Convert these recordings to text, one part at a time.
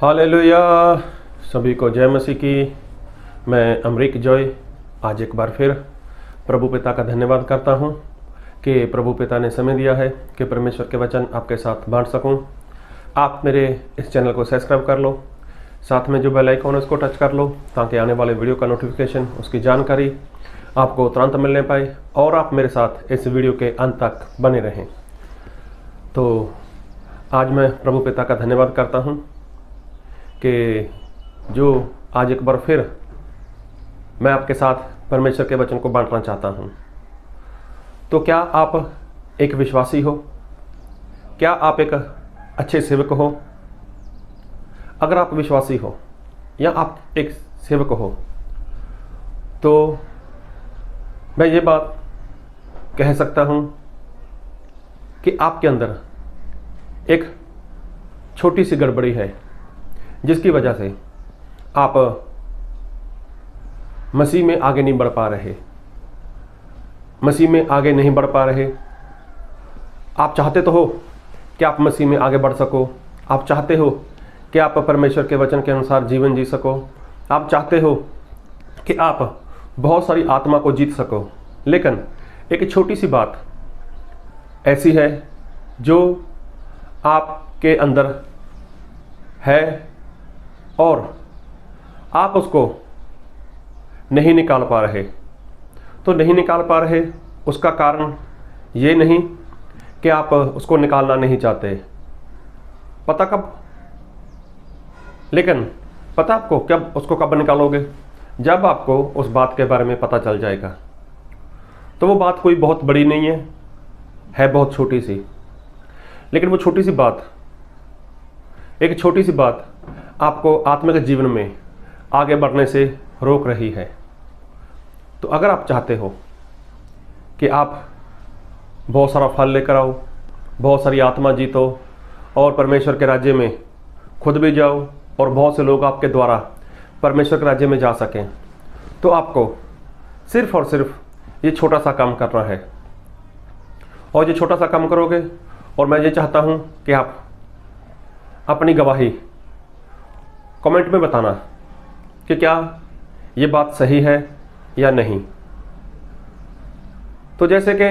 Hallelujah. सभी को जय मसीह की। मैं अमरीक जॉय आज एक बार फिर प्रभु पिता का धन्यवाद करता हूँ कि प्रभु पिता ने समय दिया है कि परमेश्वर के वचन आपके साथ बांट सकूँ। आप मेरे इस चैनल को सब्सक्राइब कर लो, साथ में जो बेल आइकन है उसको टच कर लो ताकि आने वाले वीडियो का नोटिफिकेशन, उसकी जानकारी आपको तुरंत मिलने पाए और आप मेरे साथ इस वीडियो के अंत तक बने रहें। तो आज मैं प्रभु पिता का धन्यवाद करता हूँ कि जो आज एक बार फिर मैं आपके साथ परमेश्वर के वचन को बांटना चाहता हूँ। तो क्या आप एक विश्वासी हो? क्या आप एक अच्छे सेवक हो? अगर आप विश्वासी हो या आप एक सेवक हो तो मैं ये बात कह सकता हूँ कि आपके अंदर एक छोटी सी गड़बड़ी है जिसकी वजह से आप मसीह में आगे नहीं बढ़ पा रहे। मसीह में आगे नहीं बढ़ पा रहे। आप चाहते तो हो कि आप मसीह में आगे बढ़ सको। आप चाहते हो कि आप परमेश्वर के वचन के अनुसार जीवन जी सको। आप चाहते हो कि आप बहुत सारी आत्मा को जीत सको। लेकिन एक छोटी सी बात ऐसी है जो आपके अंदर है और आप उसको नहीं निकाल पा रहे। तो नहीं निकाल पा रहे उसका कारण ये नहीं कि आप उसको निकालना नहीं चाहते। पता कब? लेकिन पता आपको कब उसको कब निकालोगे? जब आपको उस बात के बारे में पता चल जाएगा। तो वो बात कोई बहुत बड़ी नहीं है बहुत छोटी सी। लेकिन वो छोटी सी बात, एक छोटी सी बात आपको आत्मिक जीवन में आगे बढ़ने से रोक रही है। तो अगर आप चाहते हो कि आप बहुत सारा फल लेकर आओ, बहुत सारी आत्मा जीतो और परमेश्वर के राज्य में खुद भी जाओ और बहुत से लोग आपके द्वारा परमेश्वर के राज्य में जा सकें, तो आपको सिर्फ और सिर्फ ये छोटा सा काम करना है। और ये छोटा सा काम करोगे और मैं ये चाहता हूँ कि आप अपनी गवाही कमेंट में बताना कि क्या ये बात सही है या नहीं। तो जैसे कि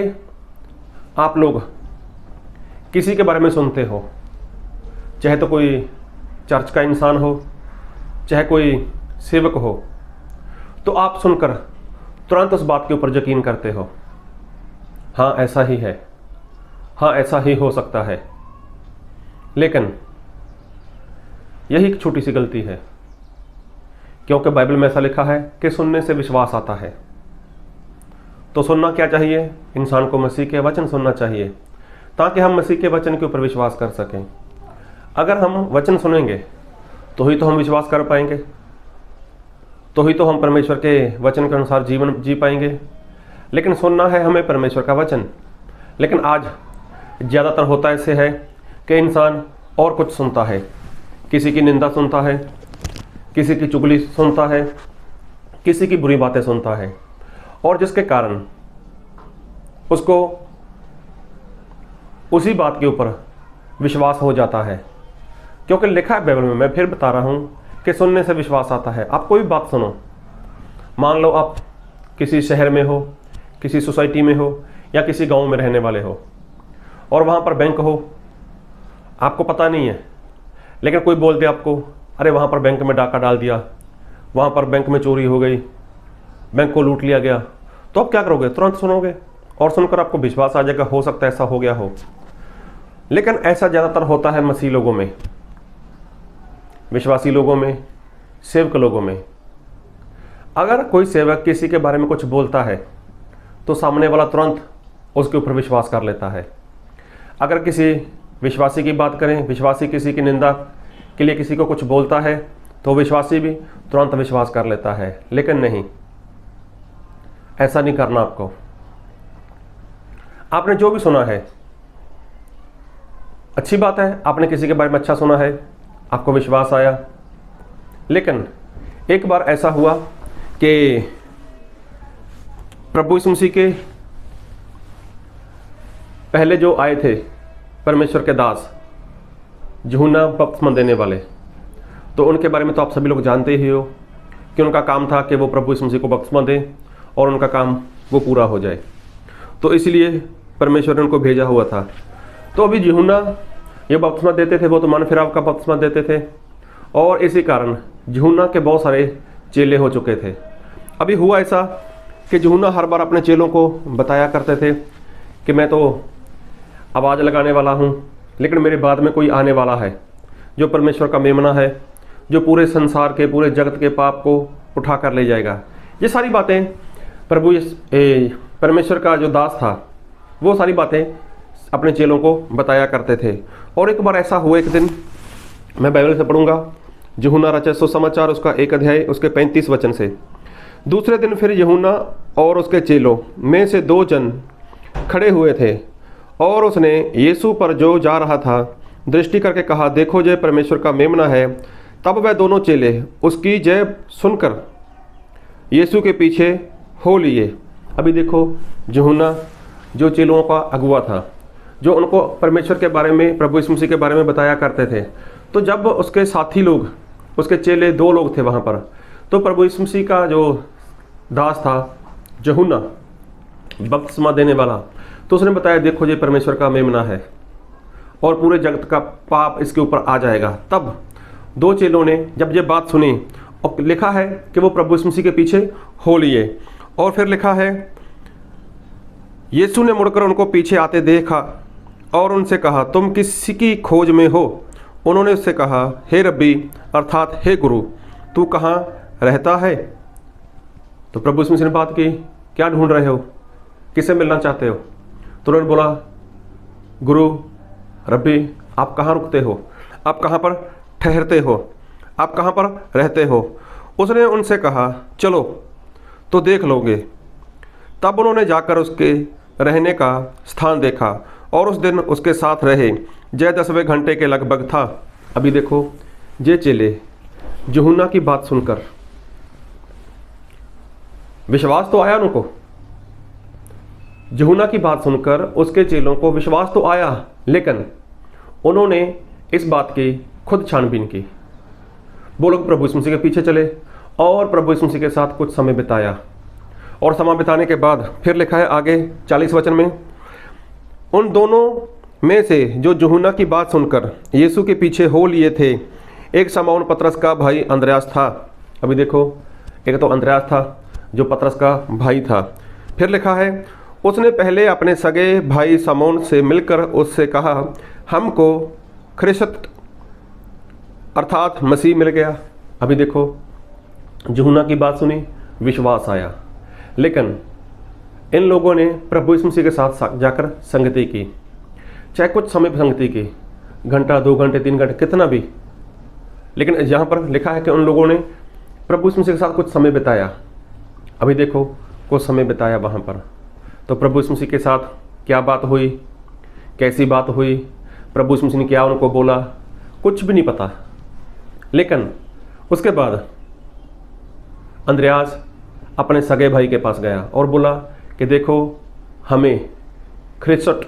आप लोग किसी के बारे में सुनते हो, चाहे तो कोई चर्च का इंसान हो, चाहे कोई सेवक हो, तो आप सुनकर तुरंत उस बात के ऊपर यकीन करते हो। हाँ ऐसा ही है, हाँ ऐसा ही हो सकता है। लेकिन यही एक छोटी सी गलती है, क्योंकि बाइबल में ऐसा लिखा है कि सुनने से विश्वास आता है। तो सुनना क्या चाहिए? इंसान को मसीह के वचन सुनना चाहिए ताकि हम मसीह के वचन के ऊपर विश्वास कर सकें। अगर हम वचन सुनेंगे तो ही तो हम विश्वास कर पाएंगे, तो ही तो हम परमेश्वर के वचन के अनुसार जीवन जी पाएंगे। लेकिन सुनना है हमें परमेश्वर का वचन। लेकिन आज ज़्यादातर होता ऐसे है कि इंसान और कुछ सुनता है, किसी की निंदा सुनता है, किसी की चुगली सुनता है, किसी की बुरी बातें सुनता है, और जिसके कारण उसको उसी बात के ऊपर विश्वास हो जाता है। क्योंकि लिखा है बाइबल में, मैं फिर बता रहा हूँ कि सुनने से विश्वास आता है। आप कोई बात सुनो, मान लो आप किसी शहर में हो, किसी सोसाइटी में हो या किसी गांव में रहने वाले हो और वहाँ पर बैंक हो, आपको पता नहीं है, लेकिन कोई बोल दे आपको, अरे वहाँ पर बैंक में डाका डाल दिया, वहाँ पर बैंक में चोरी हो गई, बैंक को लूट लिया गया। तो आप क्या करोगे? तुरंत सुनोगे और सुनकर आपको विश्वास आ जाएगा, हो सकता है ऐसा हो गया हो। लेकिन ऐसा ज़्यादातर होता है मसीह लोगों में, विश्वासी लोगों में, सेवक लोगों में। अगर कोई सेवक किसी के बारे में कुछ बोलता है तो सामने वाला तुरंत उसके ऊपर विश्वास कर लेता है। अगर किसी विश्वासी की बात करें, विश्वासी किसी की निंदा के लिए किसी को कुछ बोलता है तो विश्वासी भी तुरंत विश्वास कर लेता है। लेकिन नहीं, ऐसा नहीं करना आपको। आपने जो भी सुना है अच्छी बात है, आपने किसी के बारे में अच्छा सुना है, आपको विश्वास आया। लेकिन एक बार ऐसा हुआ कि प्रभु यीशु मसीह के पहले जो आए थे परमेश्वर के दास, यूहन्ना बपतिस्मा देने वाले, तो उनके बारे में तो आप सभी लोग जानते ही हो कि उनका काम था कि वो प्रभु यीशु मसीह को बपतिस्मा दें और उनका काम वो पूरा हो जाए। तो इसलिए परमेश्वर ने उनको भेजा हुआ था। तो अभी यूहन्ना ये बपतिस्मा देते थे, वो तो मन फिराव का बपतिस्मा देते थे, और इसी कारण यूहन्ना के बहुत सारे चेले हो चुके थे। अभी हुआ ऐसा कि यूहन्ना हर बार अपने चेलों को बताया करते थे कि मैं तो आवाज़ लगाने वाला हूँ, लेकिन मेरे बाद में कोई आने वाला है जो परमेश्वर का मेमना है, जो पूरे संसार के, पूरे जगत के पाप को उठा कर ले जाएगा। ये सारी बातें परमेश्वर का जो दास था वो सारी बातें अपने चेलों को बताया करते थे। और एक बार ऐसा हुआ, एक दिन मैं बाइबल से पढ़ूंगा, यूहन्ना रचित सुसमाचार उसका 1 अध्याय उसके 35 वचन से। दूसरे दिन फिर यूहन्ना और उसके चेलों में से 2 जन खड़े हुए थे, और उसने यीशु पर जो जा रहा था दृष्टि करके कहा, देखो जय परमेश्वर का मेमना है। तब वह दोनों चेले उसकी जय सुनकर यीशु के पीछे हो लिए। अभी देखो, यूहन्ना जो चेलों का अगुवा था, जो उनको परमेश्वर के बारे में, प्रभु यीशु मसीह के बारे में बताया करते थे, तो जब उसके साथी लोग, उसके चेले 2 लोग थे वहाँ पर, तो प्रभु यीशु मसीह का जो दास था यूहन्ना बपतिस्मा देने वाला, तो उसने बताया देखो ये परमेश्वर का मेमना है और पूरे जगत का पाप इसके ऊपर आ जाएगा। तब 2 चेलों ने जब ये बात सुनी, और लिखा है कि वो प्रभु यीशु मसीह के पीछे हो लिए, और फिर लिखा है यीशु ने मुड़कर उनको पीछे आते देखा और उनसे कहा, तुम किसी की खोज में हो? उन्होंने उससे कहा, हे रब्बी अर्थात हे गुरु, तू कहाँ रहता है? तो प्रभु यीशु मसीह ने बात की, क्या ढूंढ रहे हो, किससे मिलना चाहते हो? तो उन्होंने बोला, गुरु रब्बी आप कहाँ रुकते हो, आप कहाँ पर ठहरते हो, आप कहाँ पर रहते हो? उसने उनसे कहा, चलो तो देख लोगे। तब उन्होंने जाकर उसके रहने का स्थान देखा और उस दिन उसके साथ रहे। जय 10वें घंटे के लगभग था। अभी देखो, ये चेले यूहन्ना की बात सुनकर विश्वास तो आया उनको, यूहन्ना की बात सुनकर उसके चेलों को विश्वास तो आया, लेकिन उन्होंने इस बात की खुद छानबीन की। वो लोग प्रभु यीशु मसीह के पीछे चले और प्रभु यीशु मसीह के साथ कुछ समय बिताया, और समय बिताने के बाद फिर लिखा है आगे 40 वचन में, उन दोनों में से जो यूहन्ना की बात सुनकर यीशु के पीछे हो लिए थे, एक शमौन पतरस का भाई अंद्रयास था। अभी देखो, एक तो अंद्रयास था जो पतरस का भाई था। फिर लिखा है, उसने पहले अपने सगे भाई शमौन से मिलकर उससे कहा, हमको ख्रिस्त अर्थात मसीह मिल गया। अभी देखो, यूहन्ना की बात सुनी, विश्वास आया, लेकिन इन लोगों ने प्रभु यीशु मसीह के साथ जाकर संगति की, चाहे कुछ समय संगति की, घंटा 2 घंटे 3 घंटे कितना भी, लेकिन यहाँ पर लिखा है कि उन लोगों ने प्रभु यीशु मसीह के साथ कुछ समय बिताया। अभी देखो, कुछ समय बिताया वहाँ पर, तो प्रभु यीशु मसीह के साथ क्या बात हुई, कैसी बात हुई, प्रभु यीशु मसीह ने क्या उनको बोला, कुछ भी नहीं पता। लेकिन उसके बाद अंद्रयास अपने सगे भाई के पास गया और बोला कि देखो, हमें ख्रिस्त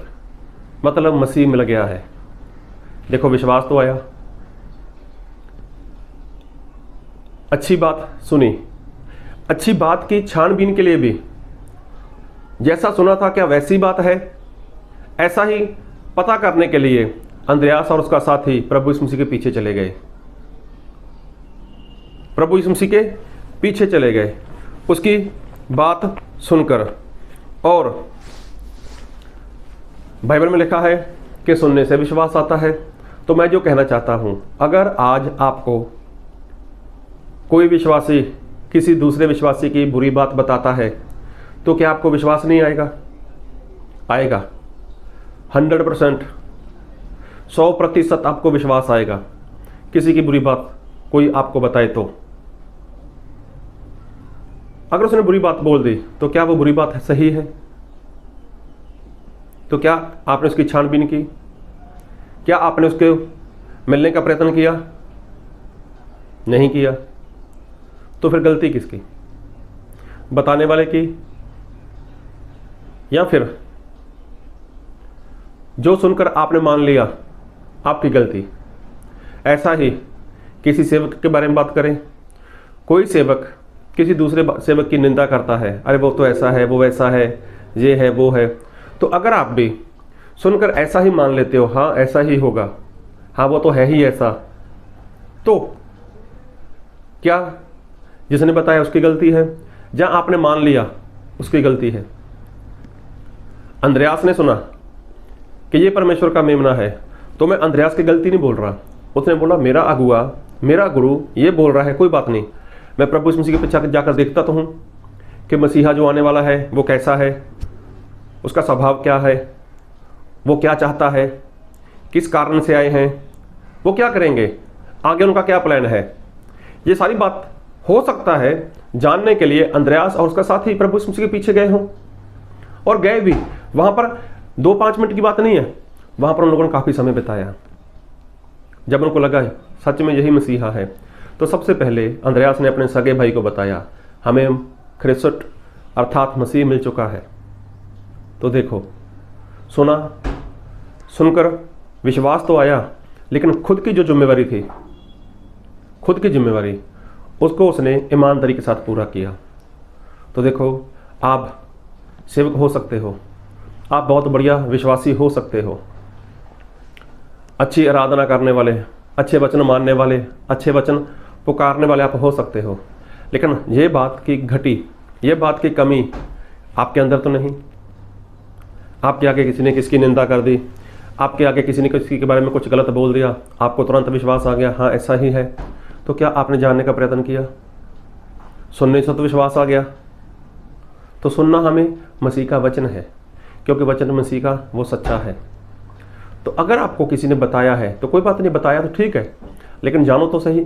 मतलब मसीह मिल गया है। देखो, विश्वास तो आया, अच्छी बात सुनी, अच्छी बात की छानबीन के लिए भी जैसा सुना था क्या वैसी बात है, ऐसा ही पता करने के लिए अंद्रयास और उसका साथी प्रभु यीशु मसीह के पीछे चले गए, प्रभु यीशु मसीह के पीछे चले गए उसकी बात सुनकर। और बाइबल में लिखा है कि सुनने से विश्वास आता है। तो मैं जो कहना चाहता हूँ, अगर आज आपको कोई विश्वासी किसी दूसरे विश्वासी की बुरी बात बताता है, तो क्या आपको विश्वास नहीं आएगा? आएगा, 100%, 100% आपको विश्वास आएगा किसी की बुरी बात कोई आपको बताए तो। अगर उसने बुरी बात बोल दी तो क्या वो बुरी बात सही है? तो क्या आपने उसकी छानबीन की? क्या आपने उसके मिलने का प्रयत्न किया? नहीं किया। तो फिर गलती किसकी? बताने वाले की, या फिर जो सुनकर आपने मान लिया आपकी गलती? ऐसा ही किसी सेवक के बारे में बात करें, कोई सेवक किसी दूसरे सेवक की निंदा करता है, अरे वो तो ऐसा है, वो वैसा है, ये है, वो है, तो अगर आप भी सुनकर ऐसा ही मान लेते हो, हाँ ऐसा ही होगा, हाँ वो तो है ही ऐसा, तो क्या जिसने बताया उसकी गलती है? जहां आपने मान लिया उसकी गलती है। अंद्रयास ने सुना कि ये परमेश्वर का मेमना है, तो मैं अंद्रयास की गलती नहीं बोल रहा। उसने बोला मेरा अगुआ, मेरा गुरु ये बोल रहा है, कोई बात नहीं, मैं प्रभु यीशु मसीह के पीछे जाकर देखता तो हूँ कि मसीहा जो आने वाला है वो कैसा है, उसका स्वभाव क्या है, वो क्या चाहता है, किस कारण से आए हैं, वो क्या करेंगे, आगे उनका क्या प्लान है। ये सारी बात हो सकता है जानने के लिए अंद्रयास और उसका साथी प्रभु यीशु मसीह के पीछे गए हों, और गए भी। वहां पर 2-5 मिनट की बात नहीं है, वहां पर उन लोगों ने काफी समय बिताया। जब उनको लगा सच में यही मसीहा है, तो सबसे पहले अंद्रयास ने अपने सगे भाई को बताया, हमें ख्रिस्त अर्थात मसीह मिल चुका है। तो देखो, सुना, सुनकर विश्वास तो आया, लेकिन खुद की जो जिम्मेवारी थी, खुद की जिम्मेवारी, उसको उसने ईमानदारी के साथ पूरा किया। तो देखो, आप सेवक हो सकते हो, आप बहुत बढ़िया विश्वासी हो सकते हो, अच्छी आराधना करने वाले, अच्छे वचन मानने वाले, अच्छे वचन पुकारने वाले आप हो सकते हो, लेकिन ये बात की घटी, ये बात की कमी आपके अंदर तो नहीं। आपके आगे किसी ने किसकी निंदा कर दी, आपके आगे किसी ने किसी के बारे में कुछ गलत बोल दिया, आपको तुरंत विश्वास आ गया, हाँ ऐसा ही है। तो क्या आपने जानने का प्रयत्न किया? सुनने से तो विश्वास आ गया। तो सुनना हमें मसीह का वचन है, क्योंकि वचन मसीह का वो सच्चा है। तो अगर आपको किसी ने बताया है तो कोई बात नहीं, बताया तो ठीक है, लेकिन जानो तो सही,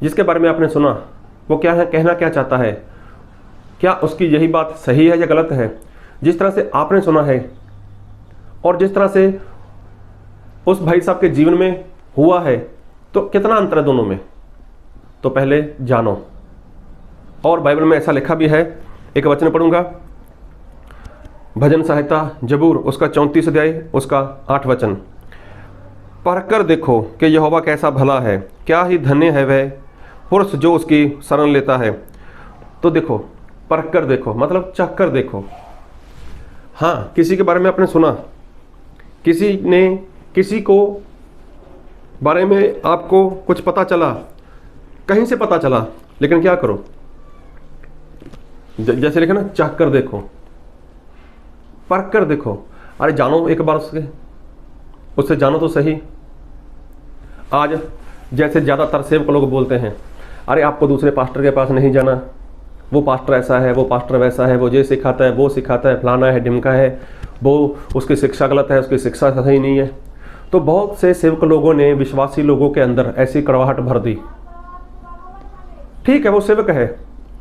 जिसके बारे में आपने सुना वो क्या है, कहना क्या चाहता है, क्या उसकी यही बात सही है या गलत है। जिस तरह से आपने सुना है और जिस तरह से उस भाई साहब के जीवन में हुआ है, तो कितना अंतर है दोनों में। तो पहले जानो। और बाइबल में ऐसा लिखा भी है, एक वचन पढ़ूंगा, भजन संहिता जबूर उसका 34 अध्याय उसका 8 वचन, परखकर देखो कि यहोवा कैसा भला है, क्या ही धन्य है वह पुरुष जो उसकी शरण लेता है। तो देखो, परखकर देखो मतलब चख कर देखो। हाँ, किसी के बारे में आपने सुना, किसी ने किसी को बारे में आपको कुछ पता चला, कहीं से पता चला, लेकिन क्या करो, जैसे लिखा ना, चख कर देखो, परख कर देखो। अरे जानो एक बार उससे जानो तो सही। आज जैसे ज़्यादातर सेवक लोग बोलते हैं, अरे आपको दूसरे पास्टर के पास नहीं जाना, वो पास्टर ऐसा है, वो पास्टर वैसा है, वो ये सिखाता है, वो सिखाता है, फलाना है, ढिमका है, वो उसकी शिक्षा गलत है, उसकी शिक्षा सही नहीं है। तो बहुत से सेवक लोगों ने विश्वासी लोगों के अंदर ऐसी कड़वाहट भर दी। ठीक है, वो सेवक है,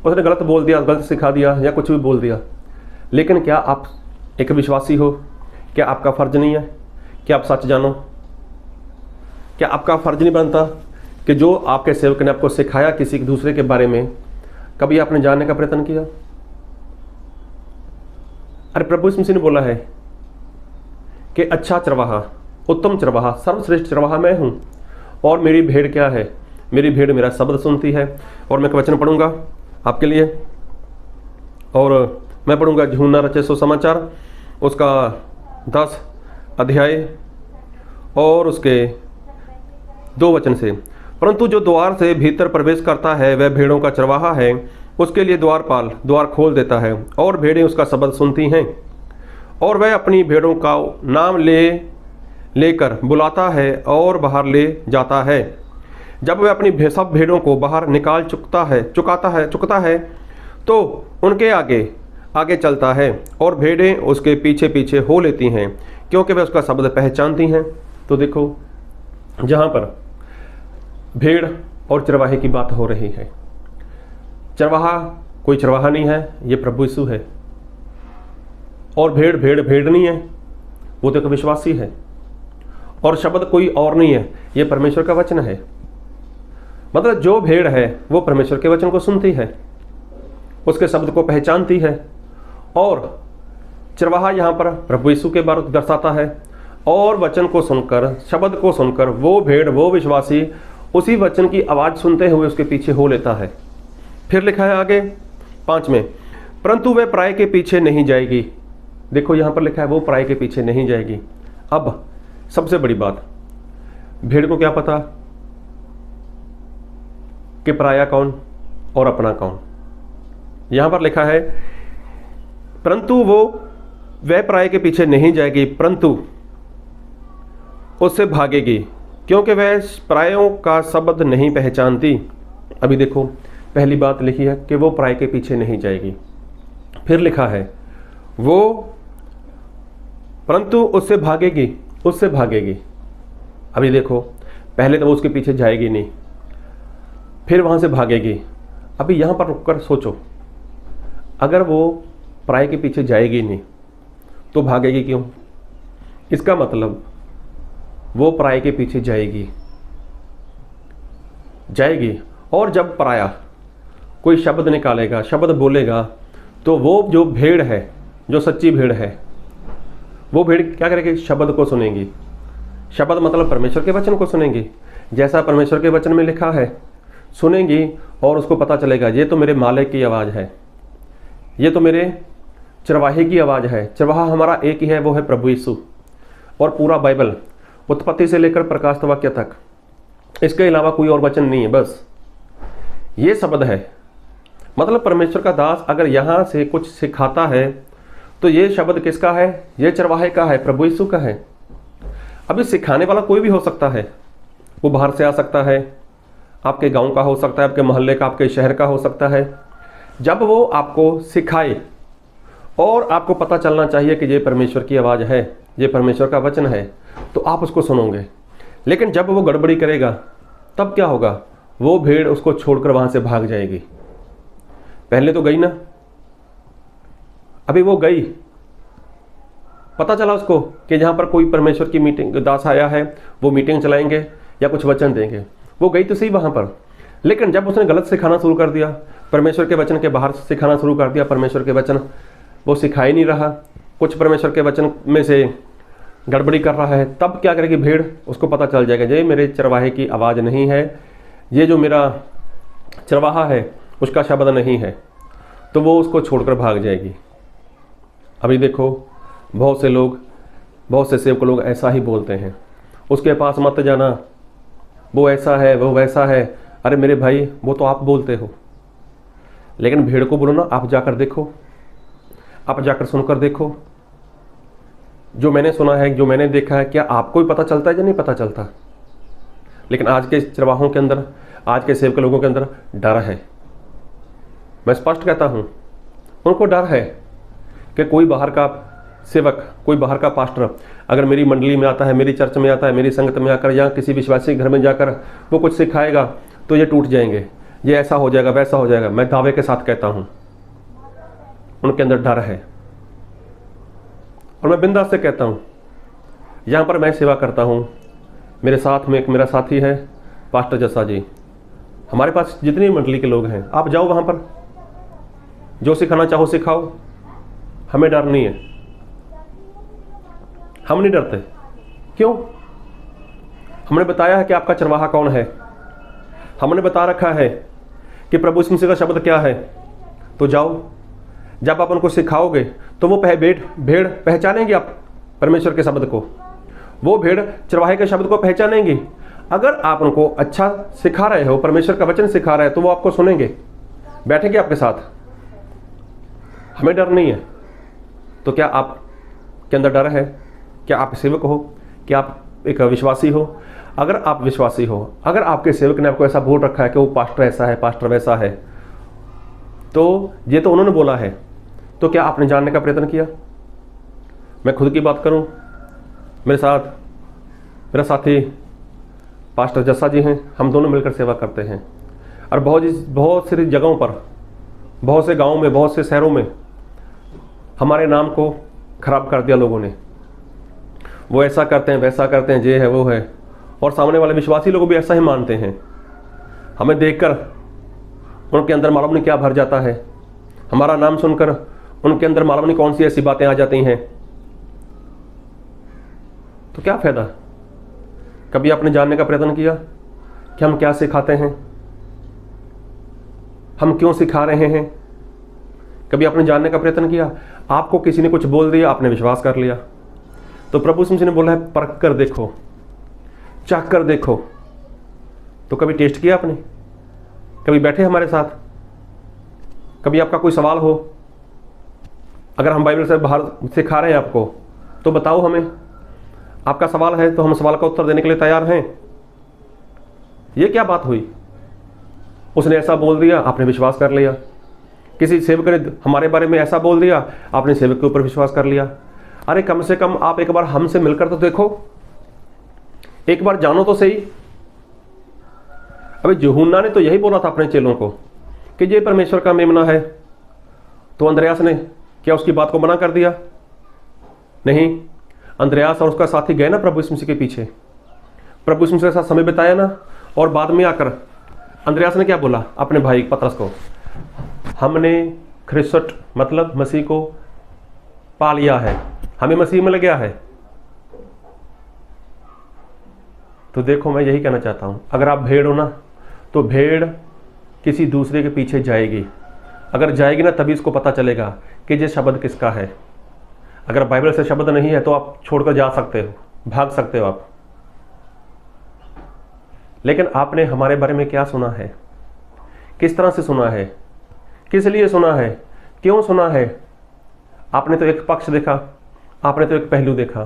उसने गलत बोल दिया, गलत सिखा दिया या कुछ भी बोल दिया, लेकिन क्या आप एक विश्वासी हो? क्या आपका फर्ज नहीं है कि आप सच जानो? क्या आपका फर्ज नहीं बनता कि जो आपके सेवक ने आपको सिखाया किसी दूसरे के बारे में, कभी आपने जानने का प्रयत्न किया? अरे प्रभु यीशु मसीह ने बोला है कि अच्छा चरवाहा, उत्तम चरवाहा, सर्वश्रेष्ठ चरवाहा मैं हूं, और मेरी भेड़ क्या है, मेरी भेड़ मेरा शब्द सुनती है। और मैं एक वचन पढ़ूंगा आपके लिए, और मैं पढ़ूंगा यूहन्ना रचित सुसमाचार उसका 10 अध्याय और उसके 2 वचन से, परंतु जो द्वार से भीतर प्रवेश करता है वह भेड़ों का चरवाहा है, उसके लिए द्वारपाल द्वार खोल देता है और भेड़ें उसका शब्द सुनती हैं, और वह अपनी भेड़ों का नाम लेकर बुलाता है और बाहर ले जाता है। जब वह अपनी सब भेड़ों को बाहर निकाल चुकता है तो उनके आगे आगे चलता है, और भेड़ें उसके पीछे पीछे हो लेती हैं, क्योंकि वह उसका शब्द पहचानती हैं। तो देखो, जहाँ पर भेड़ और चरवाहे की बात हो रही है, चरवाहा कोई चरवाहा नहीं है, ये प्रभु यीशु है, और भेड़ नहीं है, वो तो एक विश्वासी है, और शब्द कोई और नहीं है, ये परमेश्वर का वचन है। मतलब जो भेड़ है वो परमेश्वर के वचन को सुनती है, उसके शब्द को पहचानती है, और चरवाहा यहाँ पर प्रभु यीशु के बारे में दर्शाता है। और वचन को सुनकर, शब्द को सुनकर वो भेड़, वो विश्वासी उसी वचन की आवाज़ सुनते हुए उसके पीछे हो लेता है। फिर लिखा है आगे 5 में, परंतु वह पराये के पीछे नहीं जाएगी। देखो यहाँ पर लिखा है वो पराये के पीछे नहीं जाएगी। अब सबसे बड़ी बात, भेड़ को क्या पता कि पराया कौन और अपना कौन। यहाँ पर लिखा है परंतु वह पराये के पीछे नहीं जाएगी, परंतु उससे भागेगी, क्योंकि वह परायों का शब्द नहीं पहचानती। अभी देखो पहली बात लिखी है कि वो पराये के पीछे नहीं जाएगी। फिर लिखा है वो परंतु उससे भागेगी। अभी देखो पहले तो वो उसके पीछे जाएगी नहीं, फिर वहाँ से भागेगी। अभी यहाँ पर रुककर सोचो, अगर वो पराये के पीछे जाएगी नहीं तो भागेगी क्यों? इसका मतलब वो पराये के पीछे जाएगी और जब पराया कोई शब्द निकालेगा, शब्द बोलेगा, तो वो जो भेड़ है, जो सच्ची भेड़ है, वो भेड़ क्या करेगी? शब्द को सुनेंगी। शब्द मतलब परमेश्वर के वचन को सुनेंगी। जैसा परमेश्वर के वचन में लिखा है सुनेंगी और उसको पता चलेगा ये तो मेरे मालिक की आवाज़ है, ये तो मेरे चरवाहे की आवाज़ है। चरवाहा हमारा एक ही है, वो है प्रभु यीशु। और पूरा बाइबल उत्पत्ति से लेकर प्रकाशित वाक्य तक, इसके अलावा कोई और वचन नहीं है, बस ये शब्द है। मतलब परमेश्वर का दास अगर यहाँ से कुछ सिखाता है तो ये शब्द किसका है? ये चरवाहे का है, प्रभु यीशु का है। अभी सिखाने वाला कोई भी हो सकता है, वो बाहर से आ सकता है, आपके गांव का हो सकता है, आपके मोहल्ले का, आपके शहर का हो सकता है। जब वो आपको सिखाए और आपको पता चलना चाहिए कि ये परमेश्वर की आवाज़ है, ये परमेश्वर का वचन है, तो आप उसको सुनोगे। लेकिन जब वो गड़बड़ी करेगा तब क्या होगा? वो भेड़ उसको छोड़कर वहाँ से भाग जाएगी। पहले तो गई ना, अभी वो गई, पता चला उसको कि जहाँ पर कोई परमेश्वर की मीटिंग दास आया है, वो मीटिंग चलाएंगे या कुछ वचन देंगे। वो गई तो सही वहाँ पर, लेकिन जब उसने गलत सिखाना शुरू कर दिया, परमेश्वर के वचन के बाहर सिखाना शुरू कर दिया, परमेश्वर के वचन वो सिखा ही नहीं रहा, कुछ परमेश्वर के वचन में से गड़बड़ी कर रहा है, तब क्या करेगी भेड़? उसको पता चल जाएगा ये मेरे चरवाहे की आवाज़ नहीं है, ये जो मेरा चरवाहा है उसका शब्द नहीं है, तो वो उसको छोड़कर भाग जाएगी। अभी देखो बहुत से लोग, बहुत से सेवक लोग ऐसा ही बोलते हैं, उसके पास मत जाना, वो ऐसा है, वो वैसा है। अरे मेरे भाई, वो तो आप बोलते हो, लेकिन भेड़ को बोलो ना, आप जाकर देखो, आप जाकर सुनकर देखो। जो मैंने सुना है, जो मैंने देखा है, क्या आपको भी पता चलता है या नहीं पता चलता? लेकिन आज के चरवाहों के अंदर, आज के सेवक लोगों के अंदर डर है। मैं स्पष्ट कहता हूँ, उनको डर है कि कोई बाहर का सेवक, कोई बाहर का पास्टर अगर मेरी मंडली में आता है, मेरी चर्च में आता है, मेरी संगत में आकर या किसी विश्वासी घर में जाकर वो कुछ सिखाएगा तो ये टूट जाएंगे, ये ऐसा हो जाएगा, वैसा हो जाएगा। मैं दावे के साथ कहता हूँ उनके अंदर डर है। और मैं बिंदास से कहता हूँ, यहाँ पर मैं सेवा करता हूँ, मेरे साथ में एक मेरा साथी है पास्टर जस्सा जी। हमारे पास जितनी मंडली के लोग हैं, आप जाओ वहाँ पर, जो सिखाना चाहो सिखाओ, हमें डर नहीं है, हम नहीं डरते। क्यों? हमने बताया है कि आपका चरवाहा कौन है, हमने बता रखा है कि प्रभु यीशु मसीह का शब्द क्या है। तो जाओ, जब आप उनको सिखाओगे तो वो भेड़ पहचानेंगे आप परमेश्वर के शब्द को, वो भेड़ चरवाहे के शब्द को पहचानेंगी। अगर आप उनको अच्छा सिखा रहे हो, परमेश्वर का वचन सिखा रहे हो, तो वो आपको सुनेंगे, बैठेंगे आपके साथ। हमें डर नहीं है। तो क्या आप के अंदर डर है? क्या आप सेवक हो? क्या आप एक विश्वासी हो? अगर आप विश्वासी हो, अगर आपके सेवक ने आपको ऐसा बोल रखा है कि वो पास्टर ऐसा है, पास्टर वैसा है, तो ये तो उन्होंने बोला है, तो क्या आपने जानने का प्रयत्न किया? मैं खुद की बात करूं, मेरे साथ मेरा साथी पास्टर जस्सा जी हैं, हम दोनों मिलकर सेवा करते हैं। और बहुत सी जगहों पर, बहुत से गाँव में, बहुत से शहरों में हमारे नाम को खराब कर दिया लोगों ने। वो ऐसा करते हैं, वैसा करते हैं, ये है, वो है, और सामने वाले विश्वासी लोग भी ऐसा ही मानते हैं। हमें देखकर उनके अंदर मालूम नहीं क्या भर जाता है, हमारा नाम सुनकर उनके अंदर मालूम नहीं कौन सी ऐसी बातें आ जाती हैं। तो क्या फ़ायदा? कभी आपने जानने का प्रयत्न किया कि हम क्या सिखाते हैं, हम क्यों सिखा रहे हैं। कभी आपने जानने का प्रयत्न किया? आपको किसी ने कुछ बोल दिया, आपने विश्वास कर लिया। तो प्रभु यीशु मसीह ने बोला है परख कर देखो, चाख कर देखो। तो कभी टेस्ट किया आपने? कभी बैठे हमारे साथ? कभी आपका कोई सवाल हो, अगर हम बाइबल से बाहर सिखा रहे हैं आपको, तो बताओ हमें। आपका सवाल है तो हम सवाल का उत्तर देने के लिए तैयार हैं। ये क्या बात हुई? उसने ऐसा बोल दिया, आपने विश्वास कर लिया। किसी सेवक ने हमारे बारे में ऐसा बोल दिया, आपने सेवक के ऊपर विश्वास कर लिया। अरे कम से कम आप एक बार हमसे मिलकर तो देखो, एक बार जानो तो सही। अभी यूहन्ना ने तो यही बोला था अपने चेलों को कि ये परमेश्वर का मेमना है। तो अंद्रयास ने क्या उसकी बात को मना कर दिया? नहीं, अंद्रयास और उसका साथी गए ना प्रभु यीशु मसीह के पीछे, प्रभु यीशु मसीह के साथ समय बिताया ना। और बाद में आकर अंद्रयास ने क्या बोला अपने भाई पतरस को? हमने ख्रिस्त मतलब मसीह को पा लिया है, हमें मसीह मिल गया है। तो देखो, मैं यही कहना चाहता हूं, अगर आप भेड़ हो ना, तो भेड़ किसी दूसरे के पीछे जाएगी। अगर जाएगी ना, तभी इसको पता चलेगा कि ये शब्द किसका है। अगर बाइबल से शब्द नहीं है तो आप छोड़कर जा सकते हो, भाग सकते हो आप। लेकिन आपने हमारे बारे में क्या सुना है? किस तरह से सुना है? किस लिए सुना है? क्यों सुना है? आपने तो एक पक्ष देखा, आपने तो एक पहलू देखा।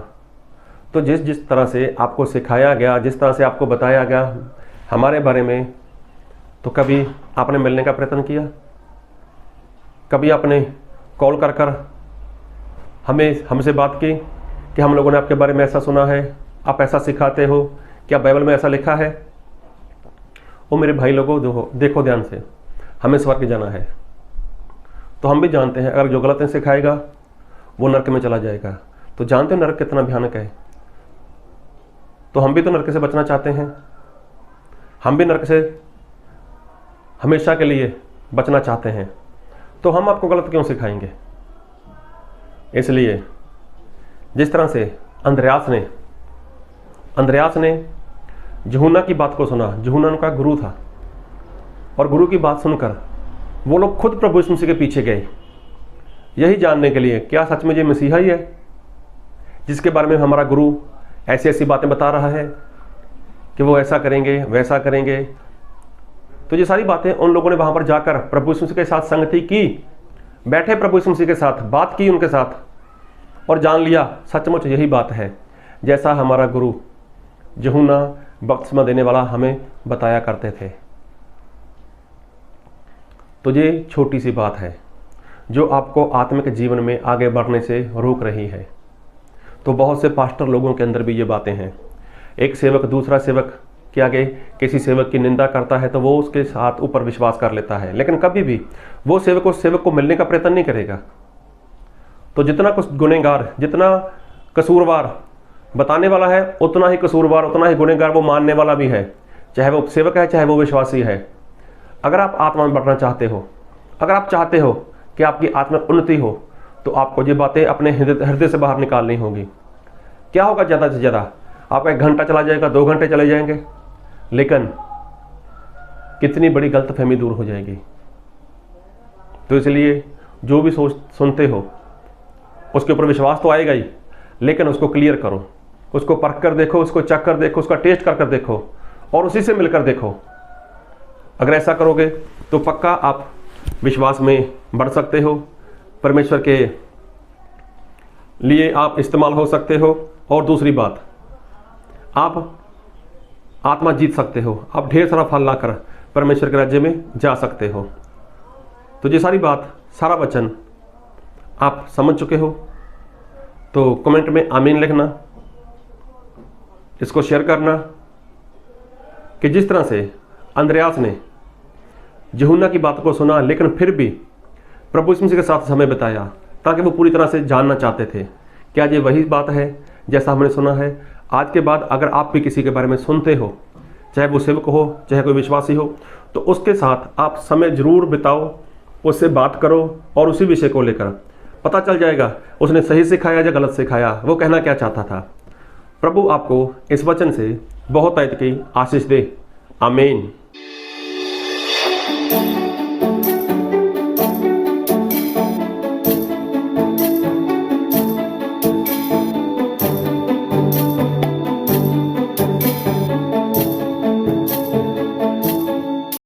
तो जिस जिस तरह से आपको सिखाया गया, जिस तरह से आपको बताया गया हमारे बारे में, तो कभी आपने मिलने का प्रयत्न किया? कभी आपने कॉल कर कर हमसे बात की कि हम लोगों ने आपके बारे में ऐसा सुना है, आप ऐसा सिखाते हो, क्या बाइबल में ऐसा लिखा है? वो मेरे भाई लोगों देखो ध्यान से, हमें स्वर्ग जाना है। तो हम भी जानते हैं अगर जो गलत सिखाएगा वो नरक में चला जाएगा। तो जानते हो नरक कितना भयानक है। तो हम भी तो नरक से बचना चाहते हैं, हम भी नरक से हमेशा के लिए बचना चाहते हैं। तो हम आपको गलत क्यों सिखाएंगे? इसलिए जिस तरह से अंद्रयास ने यूहन्ना की बात को सुना, यूहन्ना उनका गुरु था, और गुरु की बात सुनकर वो लोग खुद प्रभु यीशु मसीह के पीछे गए, यही जानने के लिए क्या सच में ये मसीहा ही है जिसके बारे में हमारा गुरु ऐसी ऐसी बातें बता रहा है कि वो ऐसा करेंगे वैसा करेंगे। तो ये सारी बातें उन लोगों ने वहां पर जाकर प्रभु यीशु मसीह के साथ संगति की, बैठे प्रभु यीशु मसीह के साथ, बात की उनके साथ, और जान लिया सचमुच यही बात है जैसा हमारा गुरु यूहन्ना बपतिस्मा देने वाला हमें बताया करते थे। तो ये छोटी सी बात है जो आपको आत्मिक जीवन में आगे बढ़ने से रोक रही है। तो बहुत से पास्टर लोगों के अंदर भी ये बातें हैं। एक सेवक दूसरा सेवक के आगे किसी सेवक की निंदा करता है तो वो उसके साथ ऊपर विश्वास कर लेता है, लेकिन कभी भी वो सेवक उस सेवक को मिलने का प्रयत्न नहीं करेगा। तो जितना कुछ गुनहगार, जितना कसूरवार बताने वाला है, उतना ही कसूरवार, उतना ही गुनहगार वो मानने वाला भी है, चाहे वो सेवक है चाहे वो विश्वासी है। अगर आप आत्मा में बढ़ना चाहते हो, अगर आप चाहते हो कि आपकी आत्मिक उन्नति हो, तो आपको ये बातें अपने हृदय से बाहर निकालनी होगी। क्या होगा? ज़्यादा से ज़्यादा आपका 1 घंटा चला जाएगा, 2 घंटे चले जाएंगे, लेकिन कितनी बड़ी गलतफहमी दूर हो जाएगी। तो इसलिए जो भी सुनते हो उसके ऊपर विश्वास तो आएगा ही, लेकिन उसको क्लियर करो, उसको परख कर देखो, उसको चख कर देखो, उसका टेस्ट कर देखो, और उसी से मिलकर देखो। अगर ऐसा करोगे तो पक्का आप विश्वास में बढ़ सकते हो, परमेश्वर के लिए आप इस्तेमाल हो सकते हो। और दूसरी बात, आप आत्मा जीत सकते हो, आप ढेर सारा फल लाकर परमेश्वर के राज्य में जा सकते हो। तो ये सारी बात, सारा वचन आप समझ चुके हो तो कमेंट में आमीन लिखना, इसको शेयर करना कि जिस तरह से अंद्रयास ने यूहन्ना की बात को सुना लेकिन फिर भी प्रभु यीशु मसीह के साथ समय बिताया ताकि वो पूरी तरह से जानना चाहते थे। क्या ये वही बात है जैसा हमने सुना है? आज के बाद अगर आप भी किसी के बारे में सुनते हो, चाहे वो सेवक हो चाहे कोई विश्वासी हो, तो उसके साथ आप समय जरूर बिताओ, उससे बात करो और उसी विषय को लेकर पता चल जाएगा उसने सही सिखाया या गलत सिखाया, वो कहना क्या चाहता था। प्रभु आपको इस वचन से बहुत की आशीष दे। आमीन।